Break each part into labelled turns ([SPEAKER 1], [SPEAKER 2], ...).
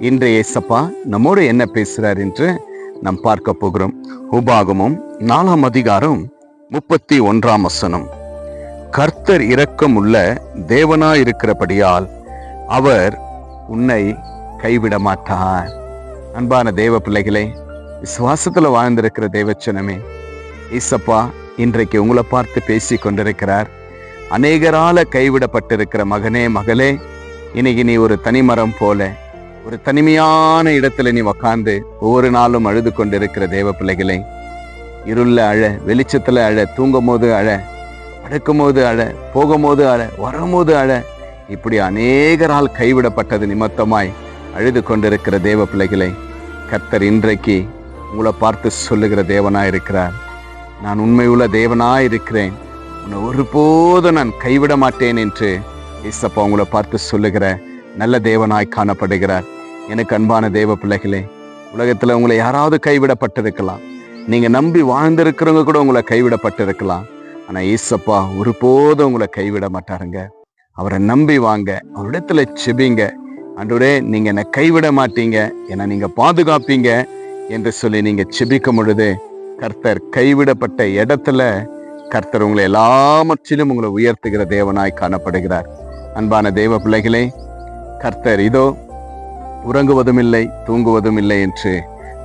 [SPEAKER 1] இன்றைய ஏசப்பா நம்மோடு என்ன பேசுறார் என்று நாம் பார்க்க போகிறோம். உபாகமம் 4ஆம் அதிகாரம் 31ஆம் வசனம். கர்த்தர் இரக்கம் உள்ள தேவனாயிருக்கிறபடியால் அவர் உன்னை கைவிட மாட்டார். அன்பான தேவ பிள்ளைகளே, விசுவாசத்துல வாழ்ந்திருக்கிற தேவச்சனமே, ஏசப்பா இன்றைக்கு உங்களை பார்த்து பேசி கொண்டிருக்கிறார். அநேகரால கைவிடப்பட்டிருக்கிற மகனே மகளே, இன்னைக்கு நீ ஒரு தனிமரம் போல ஒரு தனிமையான இடத்துல நீ உக்காந்து ஒவ்வொரு நாளும் அழுது கொண்டிருக்கிற தேவ பிள்ளைகளே, இருள அழ, வெளிச்சத்துல அழ, தூங்கும் போது அழ, படுக்கும் போது அழ, போகும்போது அழ, வரும்போது அழ, இப்படி அநேகரால் கைவிடப்பட்டது நிமித்தமாய் அழுது கொண்டிருக்கிற தேவ பிள்ளைகளை கர்த்தர் இன்றைக்கு உங்களை பார்த்து சொல்லுகிற தேவனாய் இருக்கிறார். நான் உண்மையுள்ள தேவனாய் இருக்கிறேன், உன்னை ஒருபோதும் நான் கைவிட மாட்டேன் என்று ஏசப்பா உங்களை பார்த்து சொல்லுகிற நல்ல தேவனாய் காணப்படுகிறார். எனக்கு அன்பான தேவ பிள்ளைகளே, உலகத்துல உங்களை யாராவது கைவிடப்பட்டிருக்கலாம், நீங்க நம்பி வாழ்ந்திருக்கிறவங்க கூட உங்களை கைவிடப்பட்டிருக்கலாம். ஆனா ஏசப்பா ஒருபோதும் உங்களை கைவிட மாட்டாருங்க. அவரை நம்பி வாங்க, அவரிடத்துல செபிங்க. ஆண்டவரே, நீங்க என்னை கைவிட மாட்டீங்க, என்னை நீங்க பாதுகாப்பீங்க என்று சொல்லி நீங்க செபிக்கும் பொழுது கர்த்தர் கைவிடப்பட்ட இடத்துல கர்த்தர் உங்களை எல்லாவற்றிலும் உங்களை உயர்த்துகிற தேவனாய் காணப்படுகிறார். அன்பான தேவ பிள்ளைகளே, கர்த்தர் இதோ உறங்குவதும் இல்லை தூங்குவதும் இல்லை என்று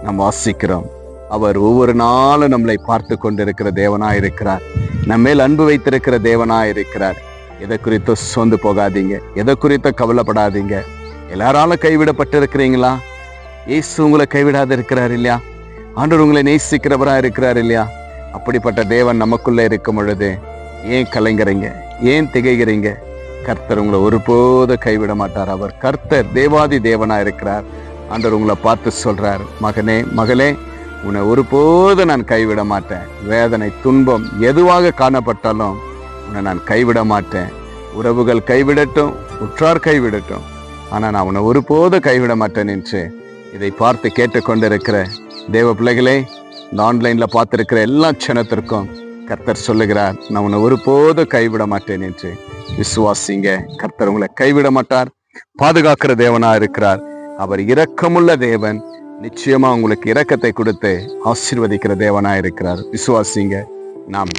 [SPEAKER 1] நாம் வாசிக்கிறோம். அவர் ஒவ்வொரு நாளும் நம்மளை பார்த்து கொண்டிருக்கிற தேவனாயிருக்கிறார். நம்ம மேல் அன்பு வைத்திருக்கிற தேவனாயிருக்கிறார். எதை குறித்தோ சோர்ந்து போகாதீங்க, எதை குறித்தோ கவலைப்படாதீங்க. எல்லாராலும் கைவிடப்பட்டிருக்கிறீங்களா? இயேசு உங்களை கைவிடாத இருக்கிறார் இல்லையா? ஆண்டவர் உங்களை நேசிக்கிறவரா இருக்கிறார் இல்லையா? அப்படிப்பட்ட தேவன் நமக்குள்ள இருக்கும் பொழுது ஏன் கலைஞறீங்க, ஏன் திகைகிறீங்க? கர்த்தர் உங்களை ஒருபோது கைவிட மாட்டார். அவர் கர்த்தர் தேவாதி தேவனா இருக்கிறார். ஆண்டவர் உங்களை பார்த்து சொல்றார், மகனே மகளே, உன்னை ஒருபோது நான் கைவிட மாட்டேன். வேதனை துன்பம் எதுவாக காணப்பட்டாலும் உன்னை நான் கைவிட மாட்டேன். உறவுகள் கைவிடட்டும், உற்றார் கைவிடட்டும், ஆனா நான் உன்னை ஒருபோது கைவிட மாட்டேன் என்று இதை பார்த்து கேட்டுக்கொண்டிருக்கிற தேவ பிள்ளைகளே, இந்த ஆன்லைன்ல பார்த்திருக்கிற எல்லா க்ஷணத்திற்கும் கர்த்தர் சொல்லுகிறார், நான் உன்னை ஒருபோது கைவிட மாட்டேன் என்று விசுவாசிங்க. கர்த்தர் உங்களை கைவிட மாட்டார், பாதுகாக்கிற தேவனா இருக்கிறார். அவர் இரக்கமுள்ள தேவன். நிச்சயமா உங்களுக்கு இரக்கத்தை கொடுத்து ஆசீர்வதிக்கிற தேவனா இருக்கிறார். விசுவாசிங்க. நாம்